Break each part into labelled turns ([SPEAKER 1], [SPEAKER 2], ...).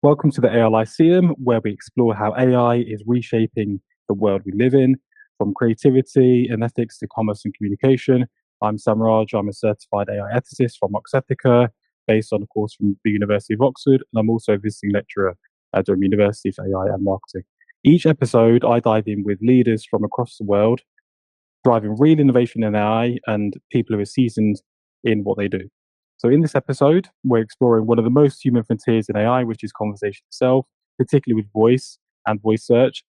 [SPEAKER 1] Welcome to the AI Lyceum, where we explore how AI is reshaping the world we live in, from creativity and ethics to commerce and communication. I'm Sam Raj. I'm a certified AI ethicist from Oxetica, based on a course from the University of Oxford, and I'm also a visiting lecturer at Durham University for AI and marketing. Each episode, I dive in with leaders from across the world, driving real innovation in AI and people who are seasoned in what they do. So in this episode, we're exploring one of the most human frontiers in AI, which is conversation itself, particularly with voice and voice search.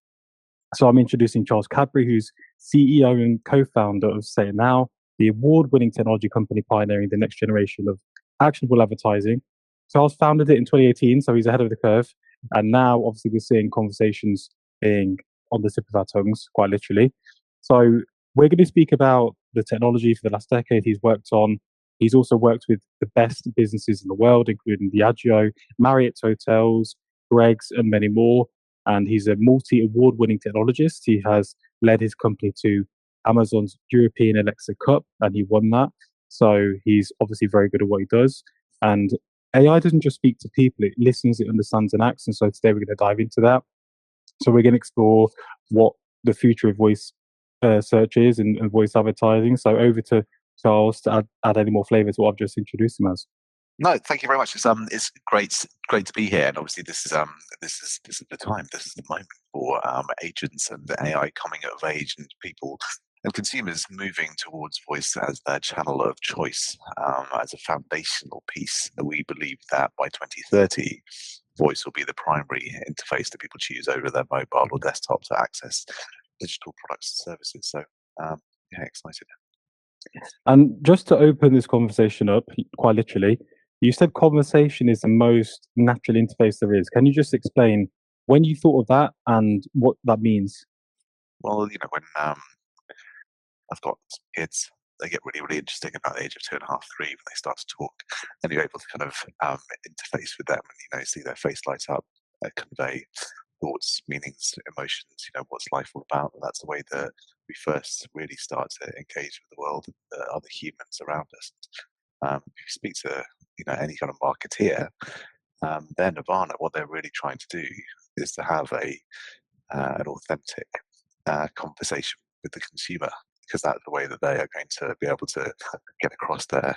[SPEAKER 1] So I'm introducing Charles Cadbury, who's CEO and co-founder of Say It Now, the award-winning technology company pioneering the next generation of actionable advertising. Charles founded it in 2018, so he's ahead of the curve. And now, obviously, we're seeing conversations being on the tip of our tongues, quite literally. So we're going to speak about the technology for the last decade he's worked on. He's also worked with the best businesses in the world, including Diageo, Marriott Hotels, Greggs, and many more. And he's a multi-award-winning technologist. He has led his company to Amazon's European Alexa Cup, and he won that. So he's obviously very good at what he does. And AI doesn't just speak to people, it listens, it understands, and acts. And so today we're going to dive into that. So we're going to explore what the future of voice search is and voice advertising. So over to Charles to add any more flavour to what I've just introduced him as.
[SPEAKER 2] No, thank you very much. It's great to be here, and obviously this is the time, this is the moment for agents and AI coming of age, and people and consumers moving towards voice as their channel of choice, as a foundational piece. We believe that by 2030, voice will be the primary interface that people choose over their mobile or desktop to access digital products and services. So, yeah, excited.
[SPEAKER 1] And just to open this conversation up, quite literally, you said conversation is the most natural interface there is. Can you just explain when you thought of that and what that means?
[SPEAKER 2] Well, when I've got kids, they get really, really interesting about the age of 2.5, 3 when they start to talk, and you're able to kind of interface with them and see their face light up, convey thoughts, meanings, emotions. What's life all about? And that's the way that we first really start to engage with the world and the other humans around us. If you speak to any kind of marketeer, their nirvana, what they're really trying to do is to have an authentic conversation with the consumer, because that's the way that they are going to be able to get across their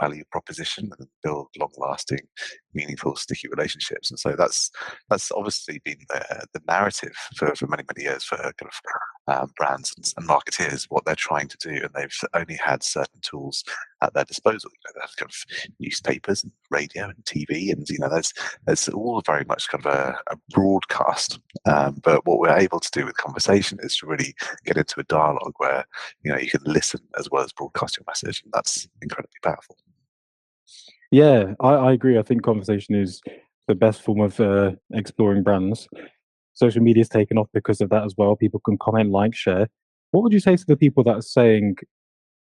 [SPEAKER 2] value proposition and build long-lasting, meaningful, sticky relationships. And so that's obviously been the narrative for many years for brands and marketeers, what they're trying to do, and they've only had certain tools at their disposal. They have kind of newspapers and radio and TV, and there's all very much kind of a broadcast. But what we're able to do with conversation is to really get into a dialogue where you can listen as well as broadcast your message, and that's incredibly powerful.
[SPEAKER 1] Yeah, I agree. I think conversation is the best form of exploring brands. Social media is taken off because of that as well. People can comment, like, share. What would you say to the people that are saying,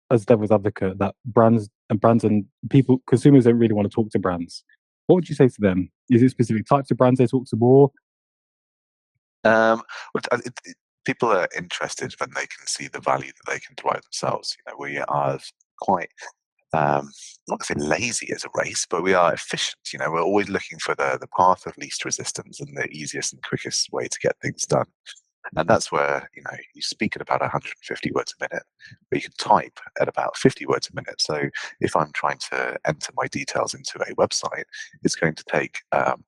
[SPEAKER 1] as devil's advocate, that brands and people, consumers don't really want to talk to brands? What would you say to them? Is it specific types of brands they talk to more?
[SPEAKER 2] People are interested when they can see the value that they can derive themselves. We are quite not to say lazy as a race, but we are efficient. We're always looking for the path of least resistance and the easiest and quickest way to get things done. And that's where you speak at about 150 words a minute, but you can type at about 50 words a minute. So if I'm trying to enter my details into a website, it's going to take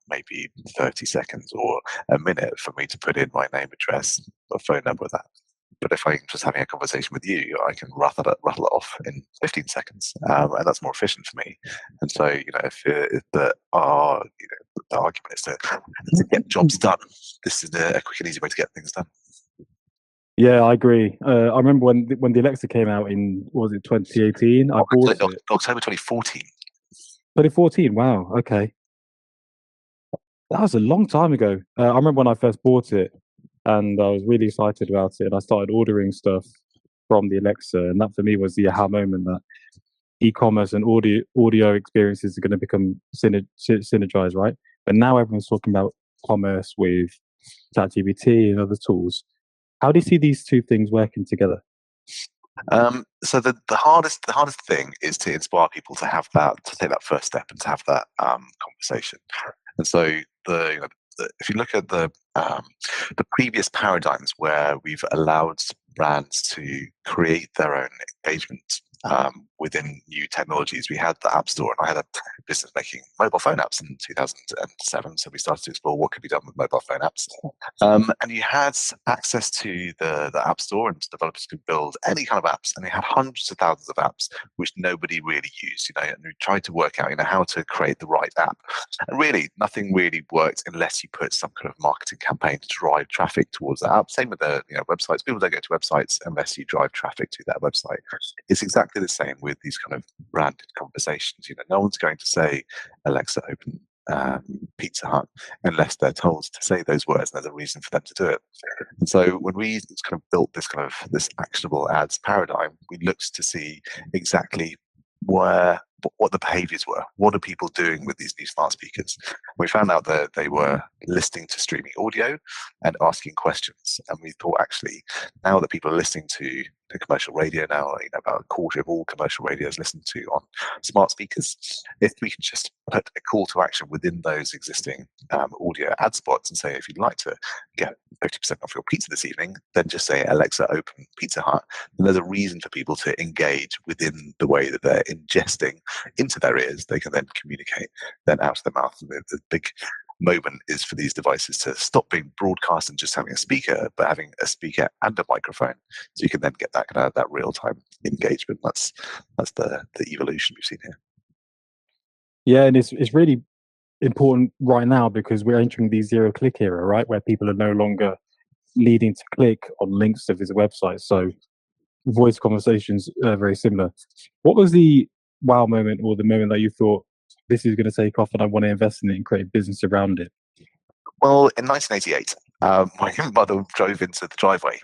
[SPEAKER 2] maybe 30 seconds or a minute for me to put in my name, address, or phone number. That. But if I'm just having a conversation with you, I can rattle it off in 15 seconds, and that's more efficient for me. And so, if the argument is to get jobs done, this is a quick and easy way to get things done.
[SPEAKER 1] Yeah, I agree. I remember when the Alexa came out in, was it 2018? I bought it.
[SPEAKER 2] October 2014.
[SPEAKER 1] 2014. Wow. Okay, that was a long time ago. I remember when I first bought it, and I was really excited about it, and I started ordering stuff from the Alexa, and that for me was the aha moment that e-commerce and audio experiences are going to become synergized, right? But now everyone's talking about commerce with ChatGPT and other tools. How do you see these two things working together?
[SPEAKER 2] So the hardest thing is to inspire people to have that, to take that first step and to have that conversation. And so if you look at the previous paradigms where we've allowed brands to create their own engagement within new technologies, we had the App Store, and I had a business making mobile phone apps in 2007. So we started to explore what could be done with mobile phone apps. And you had access to the App Store, and developers could build any kind of apps, and they had hundreds of thousands of apps which nobody really used, and we tried to work out, how to create the right app. And really, nothing really worked unless you put some kind of marketing campaign to drive traffic towards that app. Same with the websites. People don't go to websites unless you drive traffic to that website. It's exactly the same with these kind of branded conversations. No one's going to say, Alexa, open Pizza Hut, unless they're told to say those words and there's a reason for them to do it. And so when we kind of built this actionable ads paradigm, we looked to see exactly what the behaviors were. What are people doing with these new smart speakers? We found out that they were listening to streaming audio and asking questions. And we thought, actually, now that people are listening to the commercial radio now, about a quarter of all commercial radio is listened to on smart speakers. If we can just put a call to action within those existing audio ad spots and say, if you'd like to get 50% off your pizza this evening, then just say, Alexa, open Pizza Hut. And there's a reason for people to engage within the way that they're ingesting into their ears. They can then communicate then out of their mouth. The big moment is for these devices to stop being broadcast and just having a speaker, but having a speaker and a microphone, so you can then get that kind of that real-time engagement. That's the evolution we've seen here.
[SPEAKER 1] Yeah, and it's really important right now because we're entering the zero-click era, right, where people are no longer needing to click on links to visit websites. So voice conversations are very similar. What was the wow moment, or the moment that you thought, this is going to take off and I want to invest in it and create a business around it?
[SPEAKER 2] Well, in 1988, my mother drove into the driveway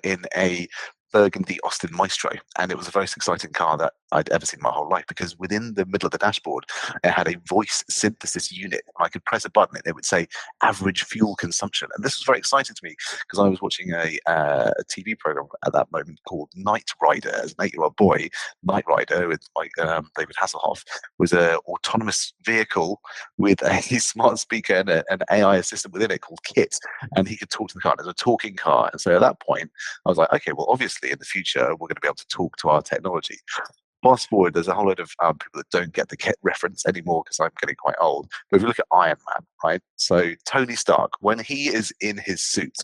[SPEAKER 2] in a burgundy Austin Maestro, and it was the most exciting car that I'd ever seen in my whole life, because within the middle of the dashboard it had a voice synthesis unit, and I could press a button and it would say average fuel consumption. And this was very exciting to me because I was watching a TV program at that moment called Knight Rider. As an 8-year-old boy, Knight Rider with David Hasselhoff was an autonomous vehicle with a smart speaker and an AI assistant within it called Kit, and he could talk to the car. It was a talking car. And so at that point I was like, okay, well, obviously in the future we're going to be able to talk to our technology. Fast forward, there's a whole load of people that don't get the Kit reference anymore because I'm getting quite old. But if you look at Iron Man, right? So Tony Stark, when he is in his suit,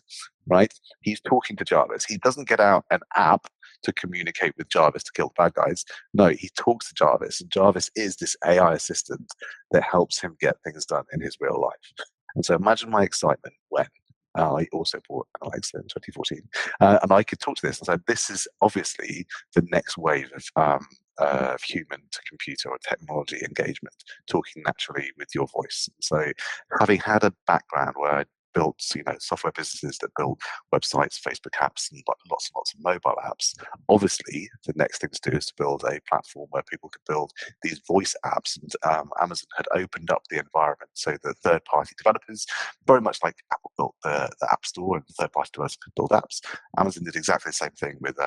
[SPEAKER 2] right, he's talking to Jarvis. He doesn't get out an app to communicate with Jarvis to kill the bad guys. No, he talks to Jarvis, and Jarvis is this AI assistant that helps him get things done in his real life. And so imagine my excitement when I also bought an Alexa in 2014, and I could talk to this and say, this is obviously the next wave of human to computer or technology engagement, talking naturally with your voice. So having had a background where I built software businesses that build websites, Facebook apps, and lots and lots of mobile apps, obviously the next thing to do is to build a platform where people could build these voice apps. And Amazon had opened up the environment so that third-party developers, very much like Apple built the App Store and third-party developers could build apps, Amazon did exactly the same thing with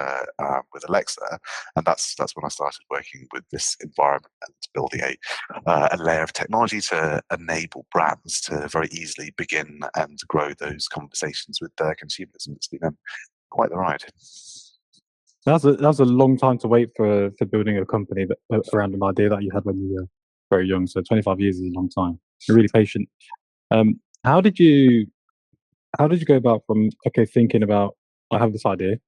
[SPEAKER 2] Alexa. And that's when I started working with this environment and building a layer of technology to enable brands to very easily begin and grow those conversations with their consumers. And it's been quite the ride.
[SPEAKER 1] That was a long time to wait for building a company around an idea that you had when you were very young. So 25 years is a long time. You're really patient. How did you go about from thinking about, I have this idea,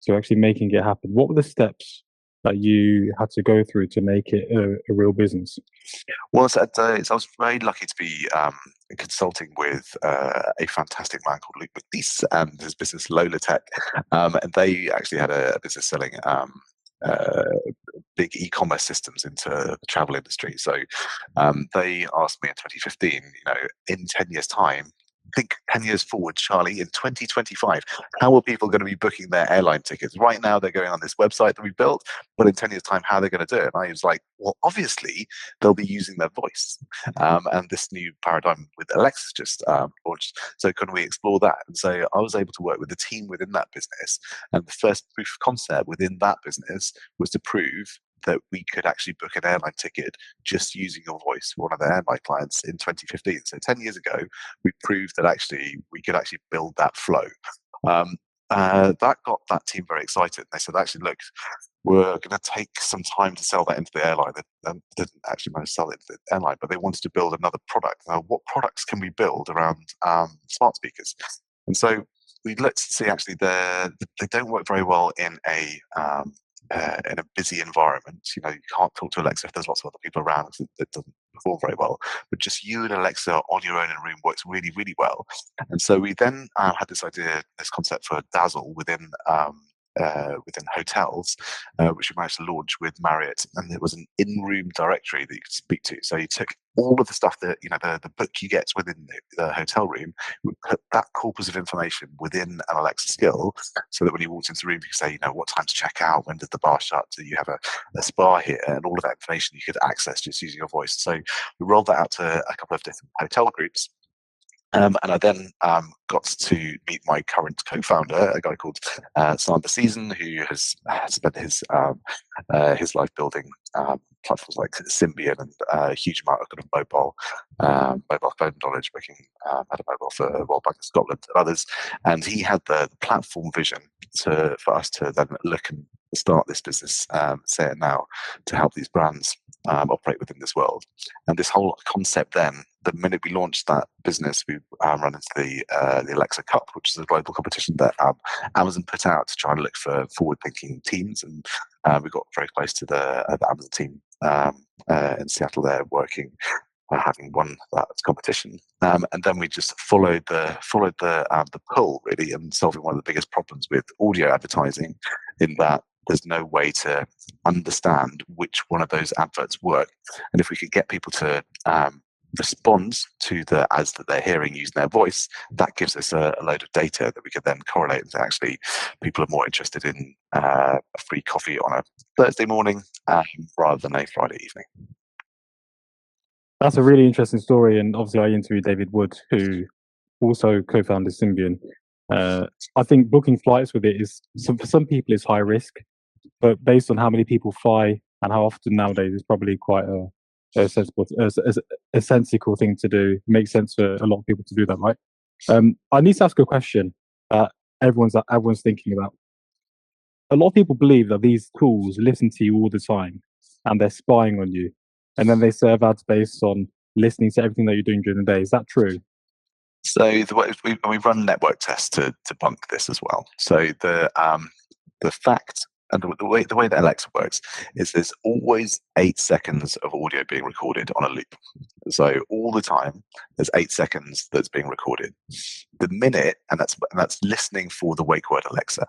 [SPEAKER 1] to actually making it happen? What were the steps that you had to go through to make it a real business?
[SPEAKER 2] Well, so I was very lucky to be consulting with a fantastic man called Luke McNeese and his business Lola Tech, and they actually had a business selling big e-commerce systems into the travel industry. So they asked me in 2015, in 10 years' time, think 10 years forward, Charlie, in 2025, how are people going to be booking their airline tickets? Right now, they're going on this website that we built, but in 10 years' time, how are they going to do it? And I was like, well, obviously, they'll be using their voice. And this new paradigm with Alexa's just launched. So can we explore that? And so I was able to work with the team within that business. And the first proof of concept within that business was to prove that we could actually book an airline ticket just using your voice for one of their airline clients in 2015. So 10 years ago, we proved that actually we could actually build that flow. That got that team very excited. They said, actually, look, we're going to take some time to sell that into the airline. They didn't actually manage to sell it into the airline, but they wanted to build another product. Now, what products can we build around smart speakers? And so we looked to see actually they don't work very well in a busy environment. You know, you can't talk to Alexa if there's lots of other people around. It doesn't perform very well. But just you and Alexa on your own in a room works really, really well. And so we then had this idea, this concept for Dazzle within hotels, which we managed to launch with Marriott, and it was an in-room directory that you could speak to. So you took all of the stuff that, you know, the book you get within the hotel room, we put that corpus of information within an Alexa skill, so that when you walked into the room, you could say, you know, what time to check out, when did the bar shut, do you have a spa here, and all of that information you could access just using your voice. So we rolled that out to a couple of different hotel groups. And I then got to meet my current co-founder, a guy called Simon Season, who has spent his life building platforms like Symbian and a huge amount of kind of mobile phone knowledge, working at a mobile for Royal Bank of Scotland and others. And he had the platform vision for us to then look and start this business, Say It Now, to help these brands operate within this world. And this whole concept then, the minute we launched that business, we ran into the Alexa Cup, which is a global competition that Amazon put out to try and look for forward-thinking teams. And we got very close to the Amazon team in Seattle there, working, having won that competition. And then we just followed the pull, really, and solving one of the biggest problems with audio advertising, in that there's no way to understand which one of those adverts work. And if we could get people to respond to the ads that they're hearing using their voice, that gives us a load of data that we could then correlate into actually people are more interested in a free coffee on a Thursday morning rather than a Friday evening.
[SPEAKER 1] That's a really interesting story, and obviously I interviewed David Wood, who also co-founded Symbian. I think booking flights with it is, for some people, it's high risk, but based on how many people fly and how often nowadays, it's probably quite a sensible thing to do. It makes sense for a lot of people to do that, right? I need to ask a question that everyone's thinking about. A lot of people believe that these tools listen to you all the time and they're spying on you, and then they serve ads based on listening to everything that you're doing during the day. Is that true?
[SPEAKER 2] So we run network tests to debunk this as well. So the fact and the way that Alexa works is there's always 8 seconds of audio being recorded on a loop. So all the time there's 8 seconds that's being recorded. The minute, and that's listening for the wake word Alexa.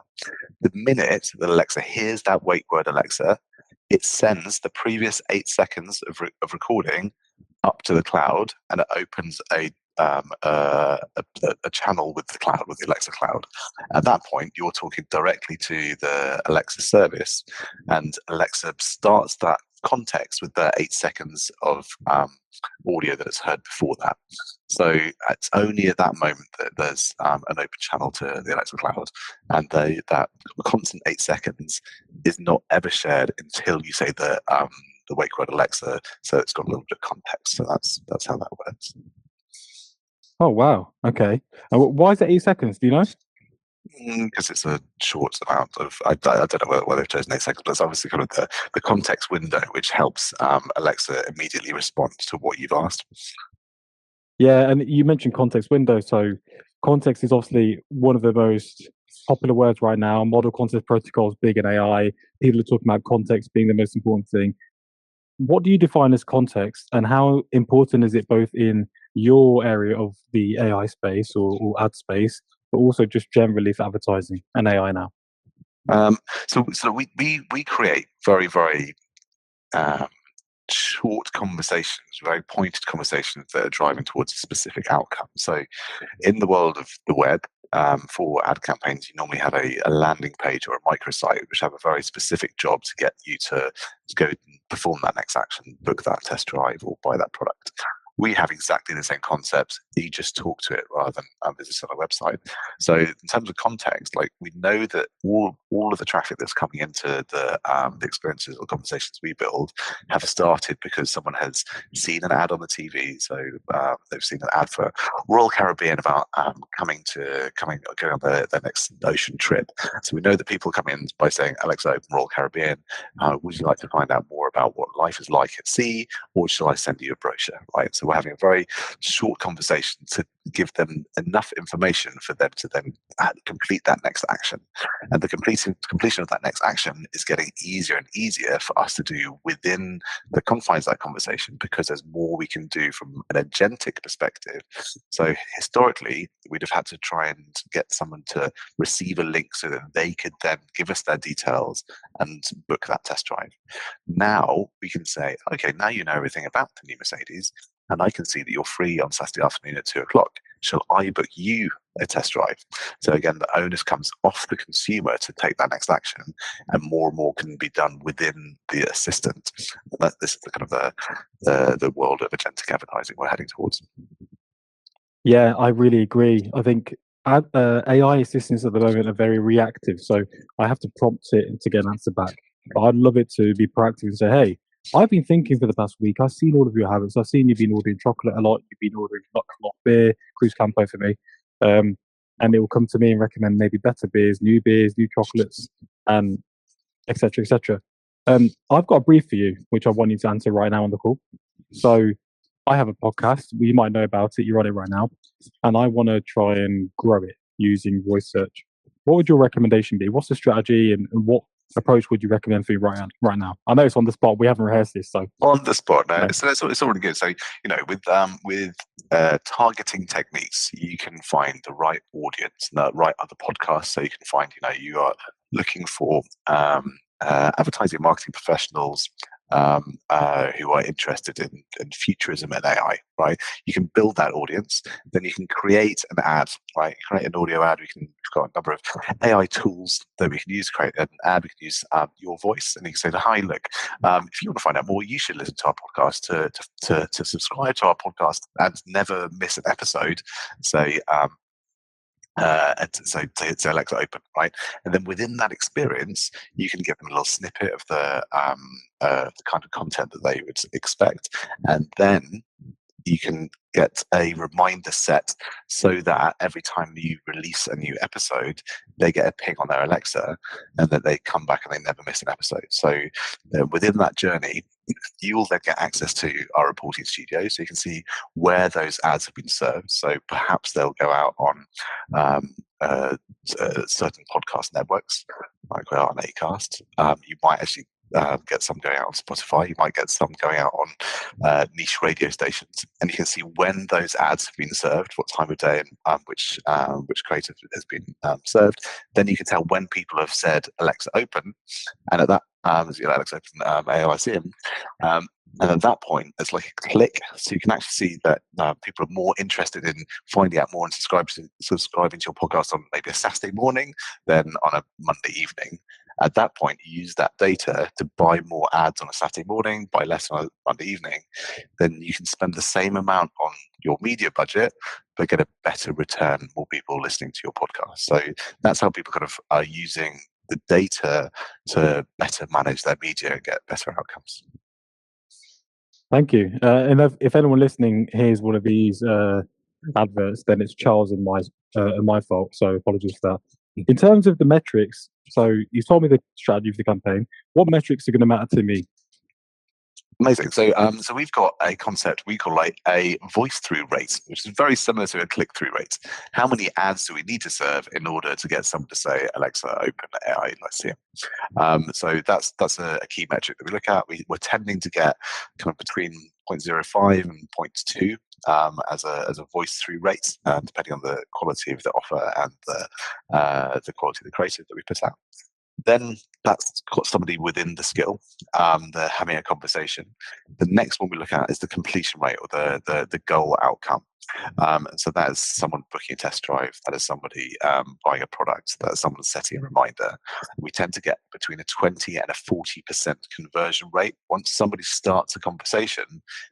[SPEAKER 2] The minute that Alexa hears that wake word Alexa, it sends the previous 8 seconds of recording up to the cloud, and it opens a channel with the cloud, with the Alexa cloud. At that point, you're talking directly to the Alexa service, and Alexa starts that context with the 8 seconds of audio that it's heard before that. So it's only at that moment that there's an open channel to the Alexa cloud, and that constant 8 seconds is not ever shared until you say the wake word Alexa, so it's got a little bit of context. So that's how that works.
[SPEAKER 1] Oh wow, okay. Why is it 8 seconds? Do you know?
[SPEAKER 2] Because it's a short amount of, I don't know whether they've chosen 8 seconds, but it's obviously kind of the context window, which helps Alexa immediately respond to what you've asked.
[SPEAKER 1] Yeah, and you mentioned context window. So context is obviously one of the most popular words right now. Model context protocol is big in AI. People are talking about context being the most important thing. What do you define as context, and how important is it both in your area of the AI space or ad space, but also just generally for advertising and AI now?
[SPEAKER 2] So we create very, very short conversations, very pointed conversations that are driving towards a specific outcome. So in the world of the web, for ad campaigns, you normally have a landing page or a microsite which have a very specific job to get you to go and perform that next action, book that test drive, or buy that product. we have exactly the same concepts. You just talk to it rather than visit on our website. So in terms of context, like we know that all of the traffic that's coming into the experiences or conversations we build have started because someone has seen an ad on the TV. So they've seen an ad for Royal Caribbean about going on their next ocean trip. So we know that people come in by saying, Alexa, open Royal Caribbean. Would you like to find out more about what life is like at sea, or shall I send you a brochure? Right. So we're having a very short conversation to give them enough information for them to then complete that next action. And the completion of that next action is getting easier and easier for us to do within the confines of that conversation, because there's more we can do from an agentic perspective. So historically, we'd have had to try and get someone to receive a link so that they could then give us their details and book that test drive. Now we can say, okay, now you know everything about the new Mercedes, and I can see that you're free on Saturday afternoon at 2:00. Shall I book you a test drive? So again, the onus comes off the consumer to take that next action, and more can be done within the assistant. This is the kind of the world of agentic advertising we're heading towards.
[SPEAKER 1] Yeah, I really agree. I think AI assistants at the moment are very reactive, so I have to prompt it to get an answer back. But I'd love it to be proactive and say, "Hey, I've been thinking for the past week. I've seen all of your habits. I've seen you've been ordering chocolate a lot. You've been ordering not a lot of beer, Cruz Campo for me, and it will come to me and recommend maybe better beers, new chocolates, and etc. etc." I've got a brief for you, which I want you to answer right now on the call. So I have a podcast. You might know about it. You're on it right now. And I want to try and grow it using voice search. What would your recommendation be? What's the strategy and what approach would you recommend for you right now? I know it's on the spot. We haven't rehearsed this. So
[SPEAKER 2] on the spot, no.
[SPEAKER 1] No.
[SPEAKER 2] So it's already good. So, with targeting techniques, you can find the right audience, the right other podcasts. So you can find, you are looking for advertising marketing professionals who are interested in futurism and AI, right? You can build that audience, then you can create an ad, right? Create an audio ad. We've got a number of AI tools that we can use to create an ad. We can use your voice, and you can say, "Hi, look, if you want to find out more, you should listen to our podcast. To subscribe to our podcast and never miss an episode." Say, so it's Alexa open, right? And then within that experience, you can give them a little snippet of the kind of content that they would expect, and then you can get a reminder set so that every time you release a new episode, they get a ping on their Alexa, and that they come back and they never miss an episode. So within that journey, you'll then get access to our reporting studio, so you can see where those ads have been served. So perhaps they'll go out on certain podcast networks, like we are on Acast. You might actually get some going out on Spotify. You might get some going out on niche radio stations, and you can see when those ads have been served, what time of day, and which creative has been served. Then you can tell when people have said Alexa open, and at that Alexa open AI Lyceum. And at that point, it's like a click, so you can actually see that people are more interested in finding out more and subscribing to your podcast on maybe a Saturday morning than on a Monday evening. At that point, you use that data to buy more ads on a Saturday morning, buy less on a Monday evening. Then you can spend the same amount on your media budget, but get a better return, more people listening to your podcast. So that's how people kind of are using the data to better manage their media and get better outcomes.
[SPEAKER 1] thank you. And if anyone listening hears one of these adverts, then it's Charles and my fault. So apologies for that. In terms of the metrics, so you told me the strategy for the campaign. What metrics are going to matter to me?
[SPEAKER 2] Amazing. So, so we've got a concept we call like a voice-through rate, which is very similar to a click-through rate. How many ads do we need to serve in order to get someone to say, Alexa, open AI Lyceum? So that's a key metric that we look at. We're tending to get kind of between 0.05 and 0.2 as a voice-through rate, depending on the quality of the offer and the quality of the creative that we put out. Then that's got somebody within the skill. They're having a conversation. The next one we look at is the completion rate, or the goal outcome. And so that is someone booking a test drive, that is somebody buying a product, that is someone setting a reminder. We tend to get between a 20 and a 40% conversion rate. Once somebody starts a conversation,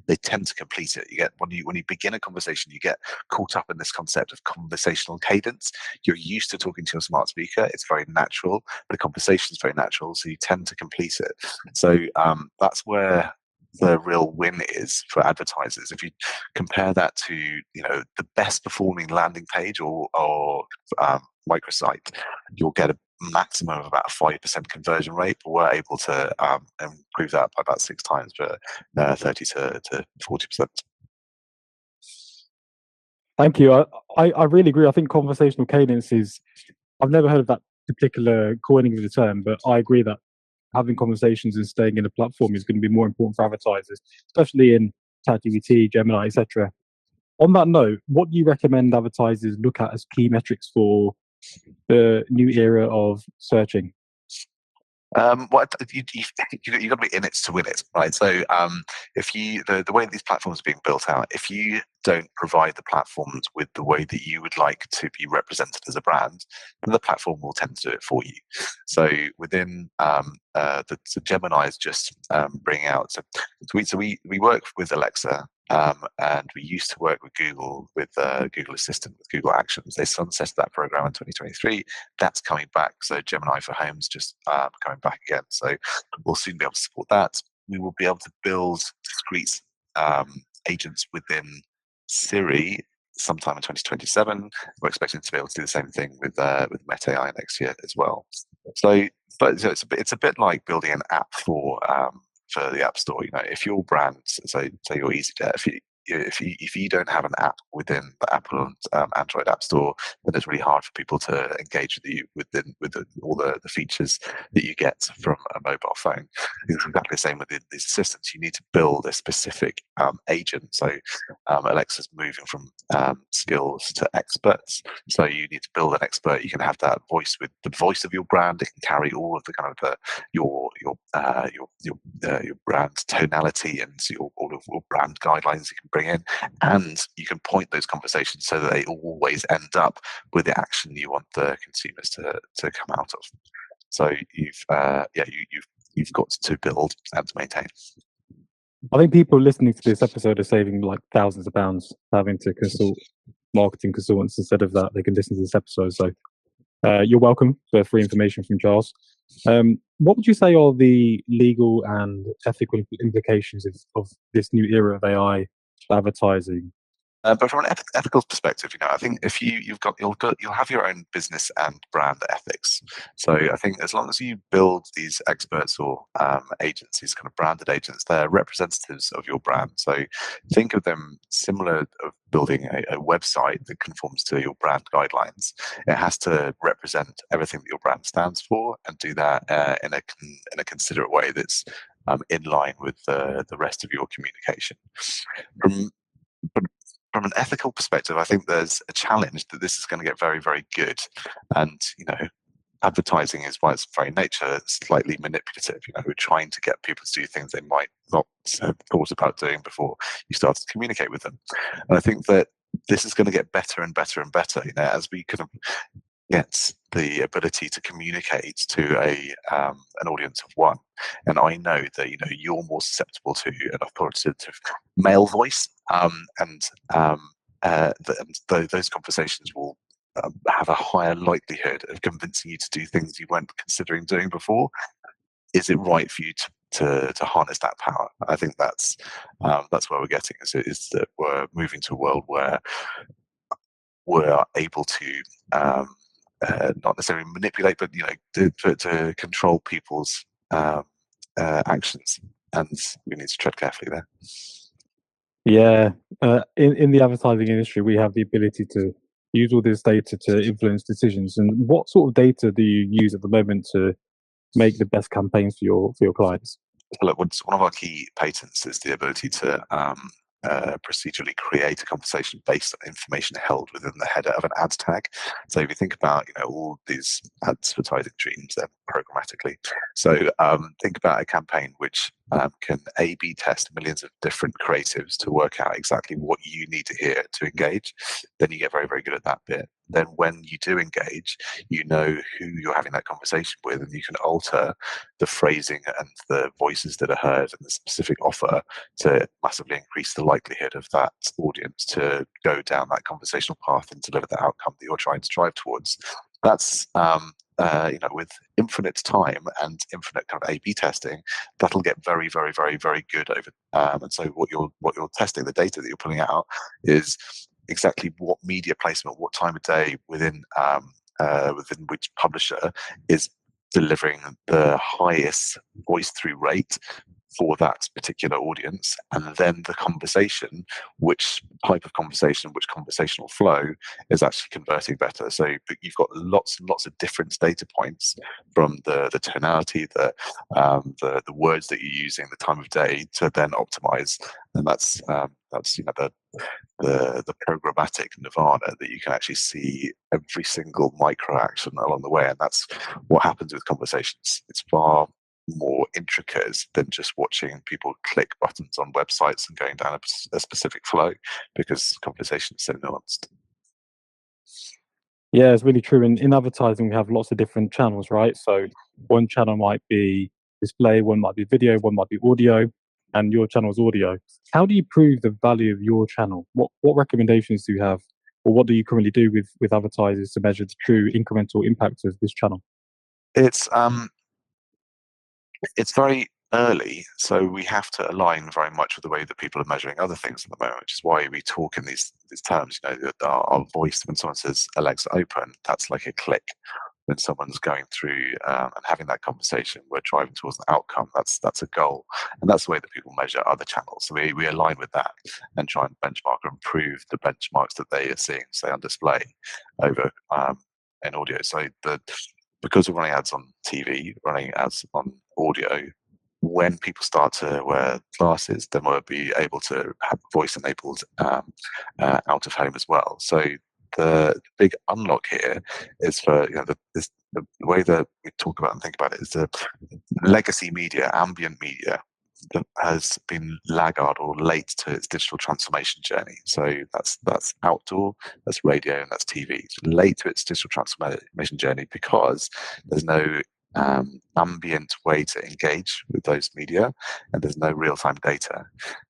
[SPEAKER 2] they tend to complete it. You get when you begin a conversation, you get caught up in this concept of conversational cadence. You're used to talking to your smart speaker; it's very natural. The conversation is very natural, so you tend to complete it. So that's where the real win is for advertisers. If you compare that to the best performing landing page or microsite, you'll get a maximum of about a 5% conversion rate, but we're able to improve that by about 6 times, for 30 to 40%.
[SPEAKER 1] Thank you. I really agree. I think conversational cadence is, I've never heard of that particular coining of the term, but I agree that having conversations and staying in a platform is going to be more important for advertisers, especially in ChatGPT, Gemini, etc. On that note, what do you recommend advertisers look at as key metrics for the new era of searching?
[SPEAKER 2] What you got to be in it to win it, right? So if you the way these platforms are being built out, if you don't provide the platforms with the way that you would like to be represented as a brand, then the platform will tend to do it for you. So within the Gemini is just bringing out. So we work with Alexa. And we used to work with Google, with Google Assistant, with Google Actions. They sunsetted that program in 2023. That's coming back. So Gemini for Homes just coming back again. So we'll soon be able to support that. We will be able to build discrete agents within Siri sometime in 2027. We're expecting to be able to do the same thing with Meta AI next year as well. So, but it's a bit like building an app for the App Store. If your brand, say your EasyJet, if you don't have an app within the Apple and Android App Store, then it's really hard for people to engage with you with all the features that you get from a mobile phone. It's exactly the same with these assistants. You need to build a specific agent. So Alexa's moving from skills to experts. So you need to build an expert. You can have that voice with the voice of your brand. It can carry all of the kind of your brand tonality and all of your brand guidelines you can bring in, and you can point those conversations so that they always end up with the action you want the consumers to come out of. So you've got to build and to maintain.
[SPEAKER 1] I think people listening to this episode are saving like thousands of pounds having to consult marketing consultants. Instead of that, they can listen to this episode. So you're welcome for free information from Charles. What would you say are the legal and ethical implications of this new era of AI advertising?
[SPEAKER 2] But from an ethical perspective, I think if you'll have your own business and brand ethics. So I think as long as you build these experts or agencies, kind of branded agents, they're representatives of your brand. So think of them similar of building a website that conforms to your brand guidelines. It has to represent everything that your brand stands for and do that in a considerate way that's in line with the rest of your communication. From an ethical perspective, I think there's a challenge that this is going to get very, very good. And, advertising is by its very nature slightly manipulative. We're trying to get people to do things they might not have thought about doing before you start to communicate with them. And I think that this is going to get better and better and better, as we kind of get the ability to communicate to an audience of one. And I know that you're more susceptible to an authoritative male voice, and those conversations will have a higher likelihood of convincing you to do things you weren't considering doing before. Is it right for you to harness that power? I think that's where we're getting. Is that we're moving to a world where we're able to not necessarily manipulate, but to control people's actions, and we need to tread carefully there.
[SPEAKER 1] Yeah, in the advertising industry, we have the ability to use all this data to influence decisions. And what sort of data do you use at the moment to make the best campaigns for your clients?
[SPEAKER 2] Look, one of our key patents is the ability to procedurally create a conversation based on information held within the header of an ad tag. So if you think about all these advertising streams, they're programmatically. So think about a campaign which can A/B test millions of different creatives to work out exactly what you need to hear to engage, then you get very, very good at that bit. Then when you do engage, you know who you're having that conversation with, and you can alter the phrasing and the voices that are heard and the specific offer to massively increase the likelihood of that audience to go down that conversational path and deliver the outcome that you're trying to drive towards. That's with infinite time and infinite kind of A/B testing, that'll get very, very, very, very good over. And so what you're testing, the data that you're pulling out, is exactly what media placement, what time of day within which publisher is delivering the highest voice through rate for that particular audience, and then the conversation, which type of conversation, which conversational flow is actually converting better. So you've got lots and lots of different data points, from the tonality, the words that you're using, the time of day, to then optimize. And that's the programmatic nirvana, that you can actually see every single micro action along the way. And that's what happens with conversations. It's far more intricate than just watching people click buttons on websites and going down a specific flow, because conversation is so nuanced.
[SPEAKER 1] Yeah, it's really true. In advertising, we have lots of different channels, right? So one channel might be display, one might be video, one might be audio, and your channel is audio. How do you prove the value of your channel? What recommendations do you have, or what do you currently do with advertisers to measure the true incremental impact of this channel?
[SPEAKER 2] It's very early, so we have to align very much with the way that people are measuring other things at the moment, which is why we talk in these terms. Our voice, when someone says Alexa open, that's like a click. When someone's going through and having that conversation, we're driving towards an outcome. That's a goal, and that's the way that people measure other channels. So we align with that and try and benchmark or improve the benchmarks that they are seeing, say, on display over in audio. So because we're running ads on TV, running ads on audio, when people start to wear glasses, then we'll be able to have voice enabled out of home as well. So the big unlock here is for the way that we talk about and think about it is the legacy media, ambient media, that has been laggard or late to its digital transformation journey. So that's outdoor, that's radio, and that's TV. It's late to its digital transformation journey because there's no ambient way to engage with those media, and there's no real-time data.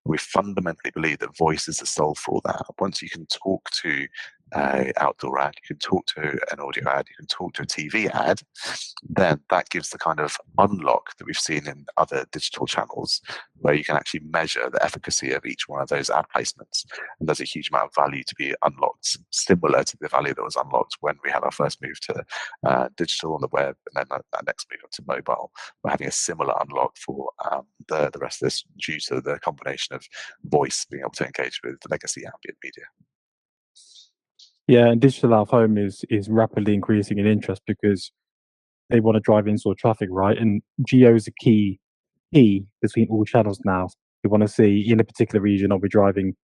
[SPEAKER 2] We fundamentally believe that voice is the solve for all that. Once you can talk to an outdoor ad, you can talk to an audio ad, you can talk to a TV ad, then that gives the kind of unlock that we've seen in other digital channels, where you can actually measure the efficacy of each one of those ad placements. And there's a huge amount of value to be unlocked, similar to the value that was unlocked when we had our first move to digital on the web, and then that next move to mobile. We're having a similar unlock for the rest of this, due to the combination of voice being able to engage with the legacy ambient media.
[SPEAKER 1] Yeah, and digital out of home is rapidly increasing in interest because they want to drive in-store traffic, right? And geo is a key between all channels now. We want to see in a particular region, are we driving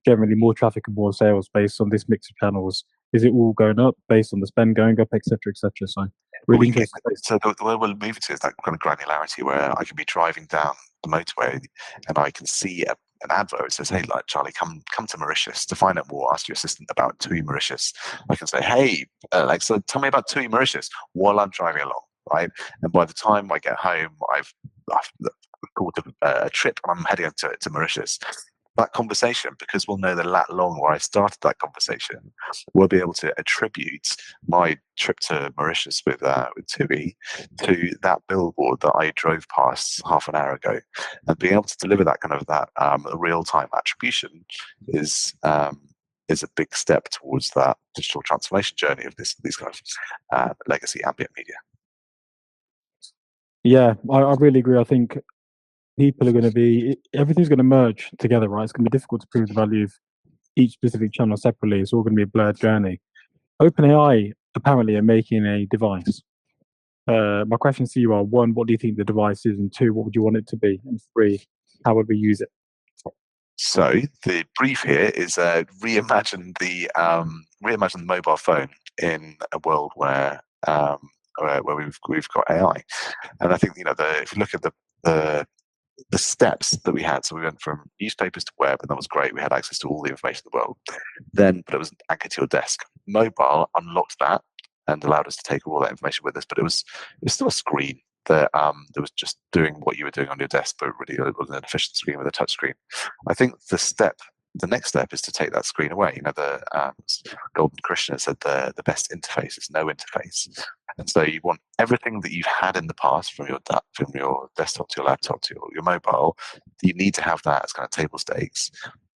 [SPEAKER 1] generally more traffic and more sales based on this mix of channels? Is it all going up based on the spend going up, et cetera, et cetera? So really interesting.
[SPEAKER 2] So the way we're moving to is that kind of granularity, where I can be driving down the motorway and I can see an advert that says, "Hey, like Charlie, come to Mauritius to find out more. Ask your assistant about TUI Mauritius." I can say, "Hey, Alexa, tell me about TUI Mauritius," while I'm driving along, right? And by the time I get home, I've called a trip and I'm heading to Mauritius. That conversation, because we'll know the lat long where I started that conversation, we'll be able to attribute my trip to Mauritius with TUI to that billboard that I drove past half an hour ago. And being able to deliver that kind of real-time attribution is a big step towards that digital transformation journey of these kind of legacy ambient media.
[SPEAKER 1] Yeah, I really agree. I think people are going to be, everything's going to merge together, right? It's going to be difficult to prove the value of each specific channel separately. It's all going to be a blurred journey. OpenAI apparently are making a device. My questions to you are: one, what do you think the device is? And two, what would you want it to be? And three, how would we use it?
[SPEAKER 2] So the brief here is reimagine the mobile phone in a world where we've got AI. And I think if you look at the the steps that we had. So we went from newspapers to web, and that was great. We had access to all the information in the world. But it was anchored to your desk. Mobile unlocked that and allowed us to take all that information with us. But it was still a screen that was just doing what you were doing on your desk, but really it was an efficient screen with a touch screen. I think the next step is to take that screen away. You know, the Golden Krishna said the best interface is no interface. And so you want everything that you've had in the past from your desktop to your laptop to your mobile. You need to have that as kind of table stakes.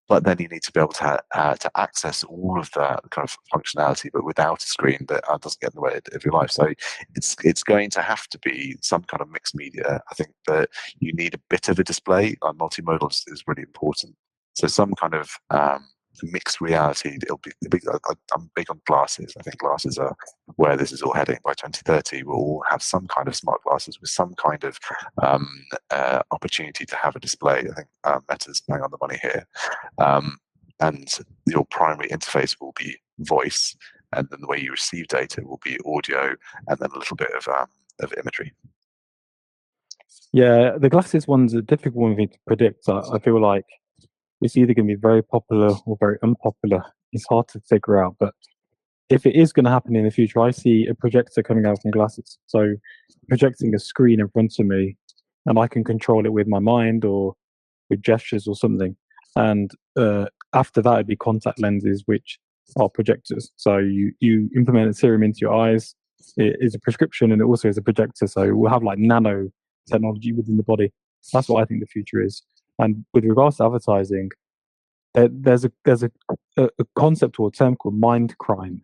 [SPEAKER 2] But then you need to be able to access all of that kind of functionality, but without a screen that doesn't get in the way of your life. So it's going to have to be some kind of mixed media. I think that you need a bit of a display. Multimodal is really important. So some kind of mixed reality. I'm big on glasses. I think glasses are where this is all heading. By 2030, we'll all have some kind of smart glasses with some kind of opportunity to have a display. I think Meta's bang on the money here. And your primary interface will be voice, and then the way you receive data will be audio, and then a little bit of imagery.
[SPEAKER 1] Yeah, the glasses one's a difficult one for me to predict. I feel like it's either going to be very popular or very unpopular. It's hard to figure out, but if it is going to happen in the future, I see a projector coming out from glasses. So projecting a screen in front of me, and I can control it with my mind or with gestures or something. And after that, it'd be contact lenses, which are projectors. So you implement a serum into your eyes. It is a prescription, and it also is a projector. So we'll have like nano technology within the body. That's what I think the future is. And with regards to advertising, there's a concept or a term called mind crime,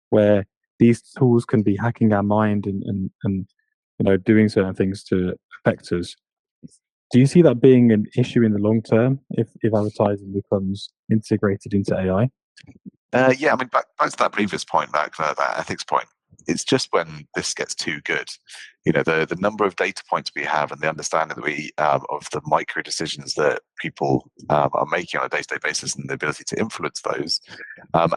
[SPEAKER 1] where these tools can be hacking our mind and doing certain things to affect us. Do you see that being an issue in the long term if advertising becomes integrated into AI?
[SPEAKER 2] Yeah, I mean, back to that previous point, that ethics point. It's just when this gets too good, the number of data points we have and the understanding that we of the micro decisions that people are making on a day-to-day basis and the ability to influence those,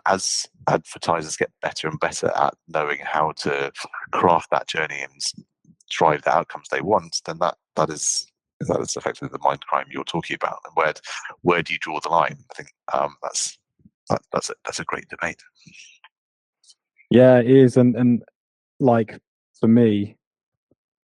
[SPEAKER 2] as advertisers get better and better at knowing how to craft that journey and drive the outcomes they want, then that is effectively the mind crime you're talking about. And where do you draw the line? I think that's a great debate.
[SPEAKER 1] Yeah, it is, and like for me,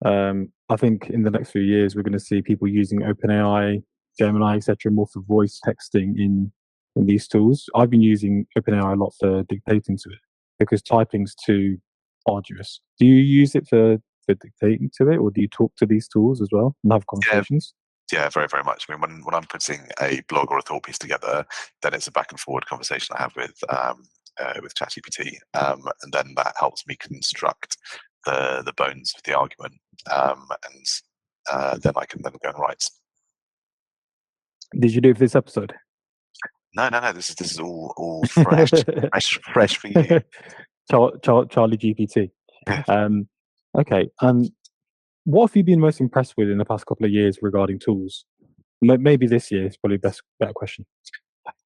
[SPEAKER 1] I think in the next few years we're going to see people using OpenAI, Gemini, etc., more for voice texting in these tools. I've been using OpenAI a lot for dictating to it because typing's too arduous. Do you use it for dictating to it, or do you talk to these tools as well and have conversations?
[SPEAKER 2] Yeah, very, very much. I mean, when I'm putting a blog or a thought piece together, then it's a back and forward conversation I have with ChatGPT, and then that helps me construct the bones of the argument, and then I can then go and write.
[SPEAKER 1] Did you do it for this episode?
[SPEAKER 2] No. This is all fresh, fresh for you.
[SPEAKER 1] Charlie GPT. Okay. What have you been most impressed with in the past couple of years regarding tools? Maybe this year is probably better question.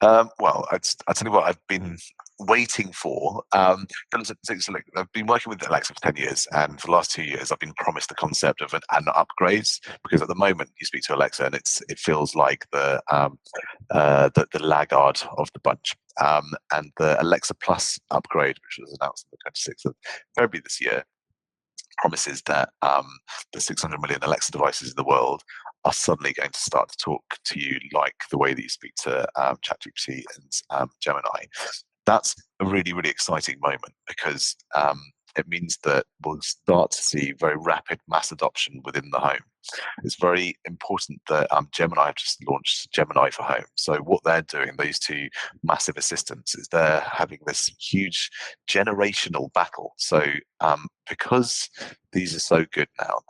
[SPEAKER 2] Well, I tell you what, I've been waiting for. I've been working with Alexa for 10 years, and for the last 2 years, I've been promised the concept of an upgrades, because at the moment you speak to Alexa and it feels like the laggard of the bunch. And the Alexa Plus upgrade, which was announced on the 26th of February this year, promises that the 600 million Alexa devices in the world are suddenly going to start to talk to you like the way that you speak to ChatGPT and Gemini. That's a really, really exciting moment, because it means that we'll start to see very rapid mass adoption within the home. It's very important that Gemini have just launched Gemini for Home. So what they're doing, those two massive assistants, is they're having this huge generational battle. So because these are so good now,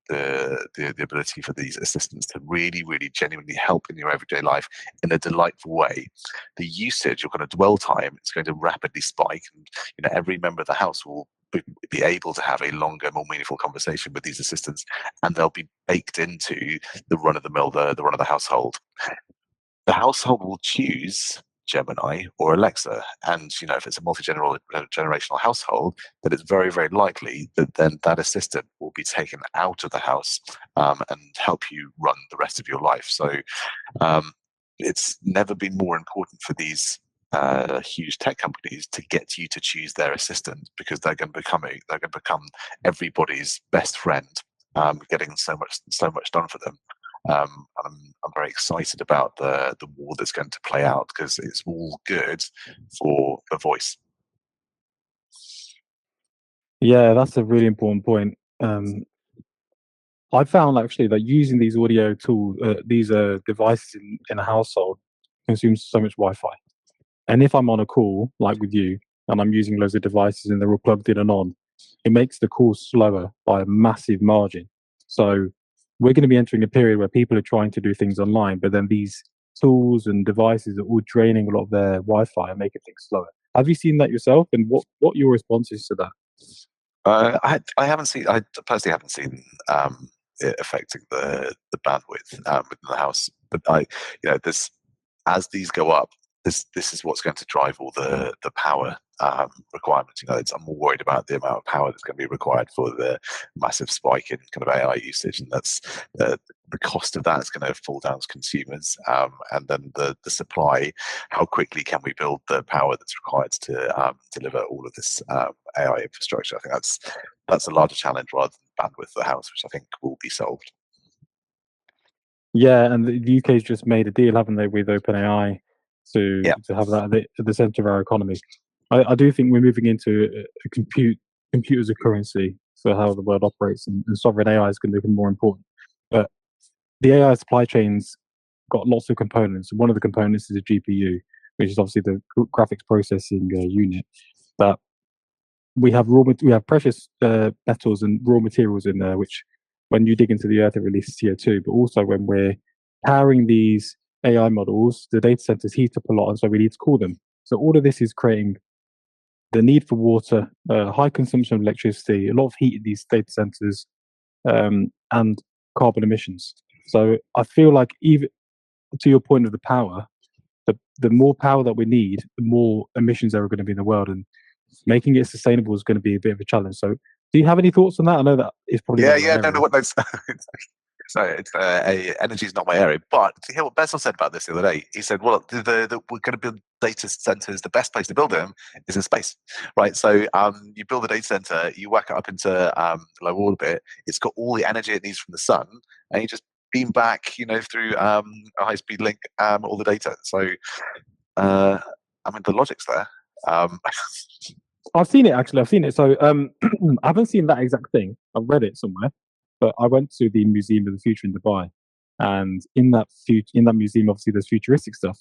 [SPEAKER 2] the ability for these assistants to really, really genuinely help in your everyday life in a delightful way, the usage, your kind of dwell time, is going to rapidly spike, and every member of the house will be able to have a longer, more meaningful conversation with these assistants, and they'll be baked into the run of the mill, the run of the household. The household will choose Gemini or Alexa. And if it's a multi-generational household, then it's very, very likely that then that assistant will be taken out of the house and help you run the rest of your life. So it's never been more important for these huge tech companies to get you to choose their assistant, because they're going to become everybody's best friend, getting so much done for them. I'm very excited about the war that's going to play out, because it's all good for the voice.
[SPEAKER 1] Yeah, that's a really important point. I found actually that using these audio tools, these devices in a household, consumes so much Wi-Fi. And if I'm on a call, like with you, and I'm using loads of devices and they're all plugged in and on, it makes the call slower by a massive margin. So we're going to be entering a period where people are trying to do things online, but then these tools and devices are all draining a lot of their Wi-Fi and making things slower. Have you seen that yourself? And what your response is to that?
[SPEAKER 2] I haven't seen. I personally haven't seen it affecting the bandwidth within the house. But this, as these go up, this is what's going to drive all the power requirements. I'm more worried about the amount of power that's going to be required for the massive spike in kind of AI usage, and that's the cost of that is going to fall down to consumers, and then the supply. How quickly can we build the power that's required to deliver all of this AI infrastructure? I think that's a larger challenge rather than bandwidth of the house, which I think will be solved.
[SPEAKER 1] Yeah, and the UK's just made a deal, haven't they, with OpenAI to have that at the centre of our economy. I do think we're moving into a compute as a currency for how the world operates, and sovereign AI is going to become more important. But the AI supply chains got lots of components. One of the components is a GPU, which is obviously the graphics processing unit. That we have precious metals and raw materials in there, which when you dig into the earth, it releases CO2. But also when we're powering these AI models, the data centers heat up a lot, and so we need to cool them. So all of this is creating the need for water, high consumption of electricity, a lot of heat in these data centers, and carbon emissions. So I feel like, even to your point of the power, the more power that we need, the more emissions there are going to be in the world, and making it sustainable is going to be a bit of a challenge. So, do you have any thoughts on that? I know that is probably not your area.
[SPEAKER 2] No. So energy is not my area. But to hear what Bezel said about this the other day, he said, "Well, we're going to build data centers. The best place to build them is in space, right? So you build a data center, you whack it up into low orbit. It's got all the energy it needs from the sun, and you just beam back, through a high-speed link, all the data. So, the logic's there."
[SPEAKER 1] I've seen it actually. I've seen it. So I haven't seen that exact thing. I've read it somewhere, but I went to the Museum of the Future in Dubai, and in that museum, obviously, there's futuristic stuff.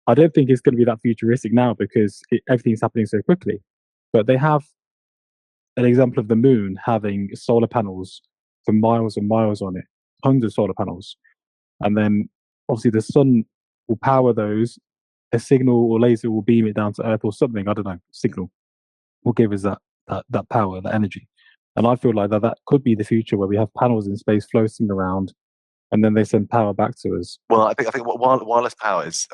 [SPEAKER 1] I don't think it's going to be that futuristic now because everything's happening so quickly. But they have an example of the moon having solar panels for miles and miles on it, tons of solar panels, and then obviously the sun will power those. A signal or laser will beam it down to Earth or something. I don't know. Signal will give us that power, that energy. And I feel like that could be the future, where we have panels in space floating around, and then they send power back to us.
[SPEAKER 2] Well, I think wireless power is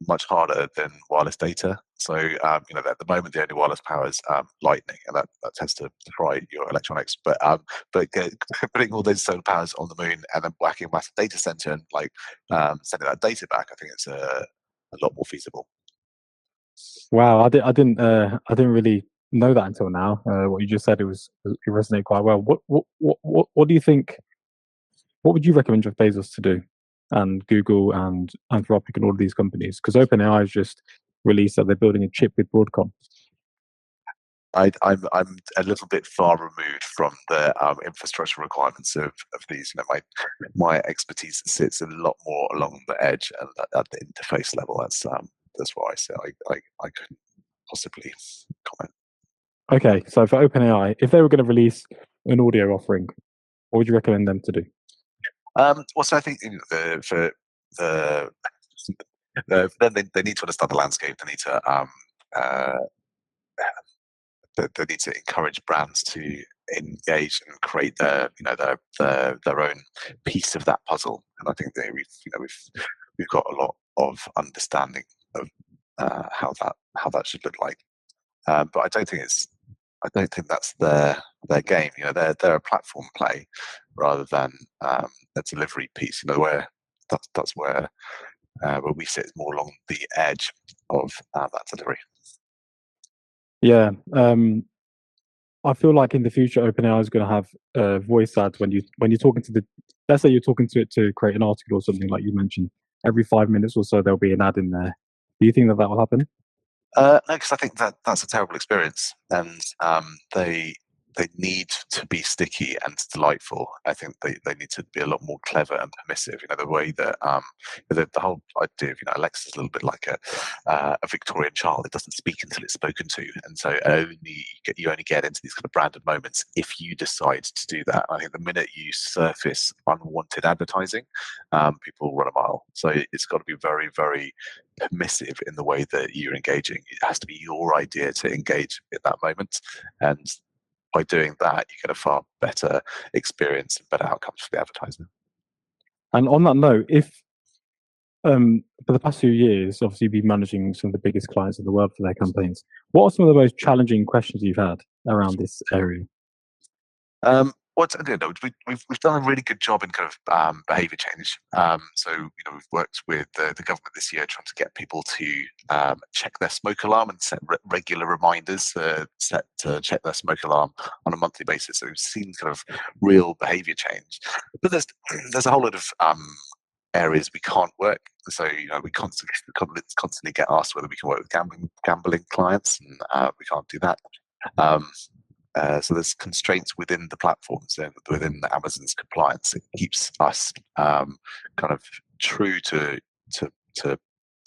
[SPEAKER 2] much harder than wireless data. So at the moment the only wireless power is lightning, and that tends to fry your electronics. But putting all those solar powers on the moon and then whacking a massive data center and sending that data back, I think it's a lot more feasible.
[SPEAKER 1] Wow, I didn't really know that until now. What you just said, it resonated quite well. What do you think? What would you recommend Jeff Bezos to do, and Google and Anthropic and all of these companies? Because OpenAI has just released that they're building a chip with Broadcom.
[SPEAKER 2] I'm a little bit far removed from the infrastructure requirements of these. My expertise sits a lot more along the edge and at the interface level. That's why I say I couldn't possibly comment.
[SPEAKER 1] Okay, so for OpenAI, if they were going to release an audio offering, what would you recommend them to do?
[SPEAKER 2] So I think for then they need to understand the landscape. They need to they need to encourage brands to engage and create their own piece of that puzzle. And I think we've got a lot of understanding of how that should look like. But I don't think that's their game. They're a platform play rather than a delivery piece. Where that's where we sit more along the edge of that delivery.
[SPEAKER 1] Yeah. I feel like in the future, OpenAI is going to have voice ads when you're talking to let's say you're talking to it to create an article or something like you mentioned. Every 5 minutes or so, there'll be an ad in there. Do you think that will happen?
[SPEAKER 2] No, because I think that's a terrible experience, and they need to be sticky and delightful. I think they need to be a lot more clever and permissive. The way that the whole idea of Alexa is a little bit like a Victorian child. It doesn't speak until it's spoken to, and so you only get into these kind of branded moments if you decide to do that. I think the minute you surface unwanted advertising, people run a mile. So it's got to be very, very permissive in the way that you're engaging. It has to be your idea to engage in that moment, and by doing that, you get a far better experience and better outcomes for the advertiser.
[SPEAKER 1] And on that note, if for the past few years, obviously, you've been managing some of the biggest clients in the world for their campaigns. What are some of the most challenging questions you've had around this area?
[SPEAKER 2] We've done a really good job in kind of behaviour change. So we've worked with the government this year trying to get people to check their smoke alarm and set regular reminders set to check their smoke alarm on a monthly basis. So we've seen kind of real behaviour change. But there's a whole lot of areas we can't work. So we constantly get asked whether we can work with gambling clients, and we can't do that. So there's constraints within the platforms and within Amazon's compliance. It keeps us kind of true to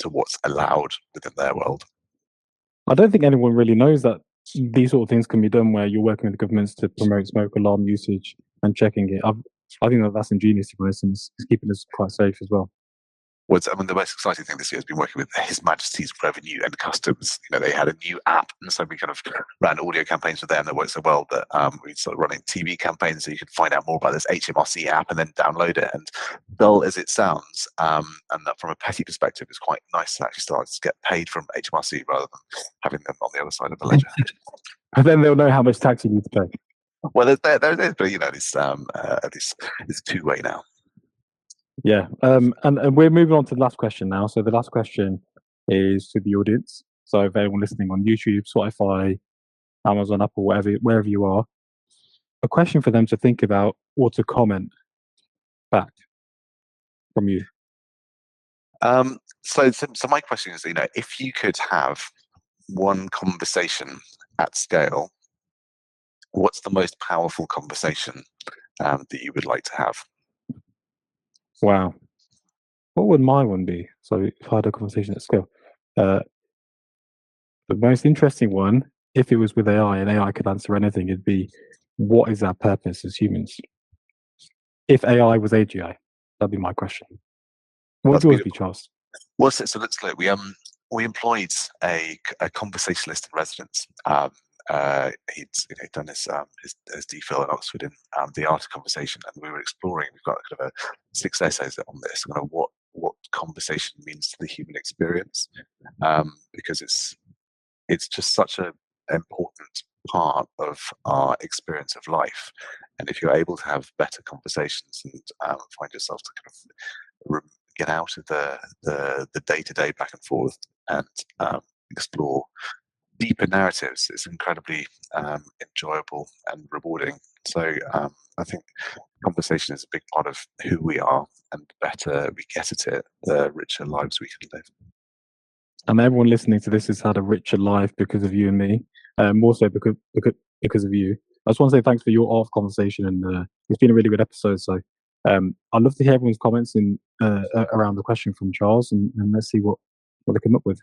[SPEAKER 2] what's allowed within their world.
[SPEAKER 1] I don't think anyone really knows that these sort of things can be done where you're working with governments to promote smoke alarm usage and checking it. I think that's ingenious, to be honest, and it's keeping us quite safe as well.
[SPEAKER 2] The most exciting thing this year has been working with His Majesty's Revenue and Customs. They had a new app, and so we kind of ran audio campaigns with them that worked so well that we started running TV campaigns, so you could find out more about this HMRC app and then download it. And dull as it sounds, and that from a petty perspective, it's quite nice to actually start to get paid from HMRC rather than having them on the other side of the ledger.
[SPEAKER 1] And then they'll know how much tax you need to pay.
[SPEAKER 2] Well, but it's two-way now.
[SPEAKER 1] Yeah, and we're moving on to the last question now. So the last question is to the audience. So if anyone listening on YouTube, Spotify, Amazon, Apple, wherever you are, a question for them to think about or to comment back from you.
[SPEAKER 2] So my question is, if you could have one conversation at scale, what's the most powerful conversation that you would like to have?
[SPEAKER 1] Wow. What would my one be? So if I had a conversation at scale, the most interesting one, if it was with AI and AI could answer anything, it'd be, what is our purpose as humans? If AI was AGI, that'd be my question. What would yours be, Charles?
[SPEAKER 2] Well, so let's look. We employed a conversationalist in residence. He'd done his DPhil at Oxford in the art of conversation, and we were exploring. We've got kind of 6 essays on this, kind of what conversation means to the human experience, because it's just such an important part of our experience of life. And if you're able to have better conversations and find yourself to kind of get out of the day-to-day back and forth and explore deeper narratives, it's incredibly enjoyable and rewarding. So I think conversation is a big part of who we are, and the better we get at it, the richer lives we can live.
[SPEAKER 1] And everyone listening to this has had a richer life because of you and me, more so because of you. I just want to say thanks for your art of conversation, and it's been a really good episode. So I'd love to hear everyone's comments around the question from Charles, and let's see what they come up with.